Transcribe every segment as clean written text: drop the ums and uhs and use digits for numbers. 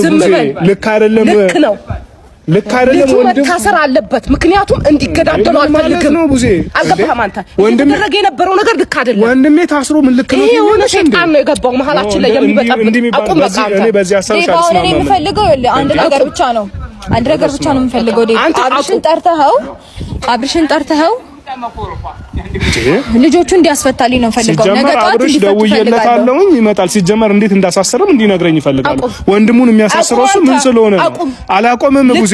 ዝም በል ልክ አይደለም ልክ አይደለም ወንድም ታሰር አለበት ምክንያቱም እንዲገዳደሉ አልፈልግም አልገባህም አንተ ወንድምረገ የነበረው ነገር ልክ አይደለም ወንድሜ ታስሮ ምን ልክ ነው የሆነ ሰይጣን ነው የገባው መሐላችን ላይ የሚበጣብጥ አቁም በቃ እኔ በዚህ አሳውሽ አልስማማም እኔ የምፈልገው አንድ ነገር ብቻ ነው የምፈልገው አብርሽን ጠርተኸው ልጆቹ እንዲያስፈታልኝ ነው ፈልገው ነገር አብርሽ ደውዬለታለሁ ይመጣል ሲጀመር እንዴት እንዳሳሰረም እንዲነግረኝ ይፈልጋል ወንድሙን የሚያሳስረው እሱ ምን ስለሆነ አላቆመም ሙዜ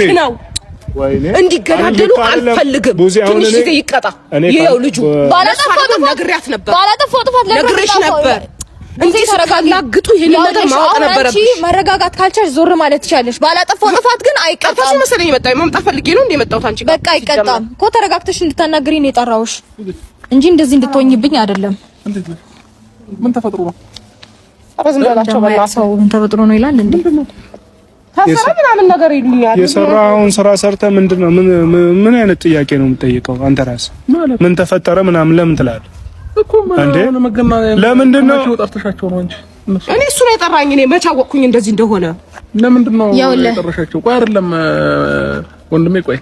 ወይኔ እንዲገዳደሉ አልፈልግም ትንሽ ጊዜ ይቀጣ ይሄው ልጁ ባላጠፋው ነግሬያት ነበር ባላጠፋው ጥፋት ነግሬሽ ነበር እንዴ ተረጋግጡ ይሄን ነገር ማወቅ ነበረብሽ መረጋጋት ካልቻልሽ ዞር ማለት ትችያለሽ ባላጠፋው ጥፋት ግን አይቀጣም ታፈሽ መሰለኝ መጣይ መምጣት ፈልጌ ነው እንዴ መጣው ታንቺ በቃ አይቀጣም እኮ ተረጋግተሽ እንድታናግሪኝ ነው የጠራሁሽ እንጂ እንደዚህ እንድትሆኝብኝ አይደለም ምን ተፈጥሮ ነው አረዝም በላቸው በላቸው ምን ተፈጥሮ ነው ይላል እንዴ ታሰራ ምናምን ነገር ይሉኛል የሰራውን ስራ ሰርተ ምንድነው ምን አይነት ጥያቄ ነው የምጠይቀው አንተ ራስ ምን ተፈጠረ ምናምን ለምን ትላለህ እኮ ማለት መገና ለምንድን ነው ወጣርተሻቸው ነው እንጂ እኔ እሱ ነው የጠራኝ እኔ መች አወቅኩኝ እንደዚህ እንደሆነ ለምንድን ነው የጠራሻቸው ቆይ አይደለም ወንድሜ ቆይ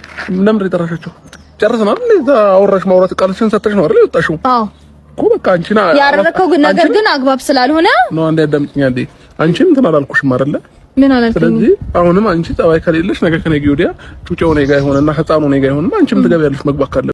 ለምን የጠራሻቸው ጨርሰናል እንዴ አወራሽ ማውራት ቃልሽን ሰጥተሽ ነው አይደል የወጣሽው አዎ እኮ በቃ አንቺና ያረከው ነገር ግን አግባብ ስላልሆነ ነው አንዴ አዳምጪኝ አንዴ አንቺም እንትን አላልኩሽም አይደል ምን አላልኩኝ ስለዚህ አሁንም አንቺ ጸባይ ከሌለሽ ነገ ከነገ ወዲያ ጩጬው ነው ጋር ይሆንና ህፃኑ ነው ጋር ይሆንና አንቺም ትገቢያለሽ መግባት ካለ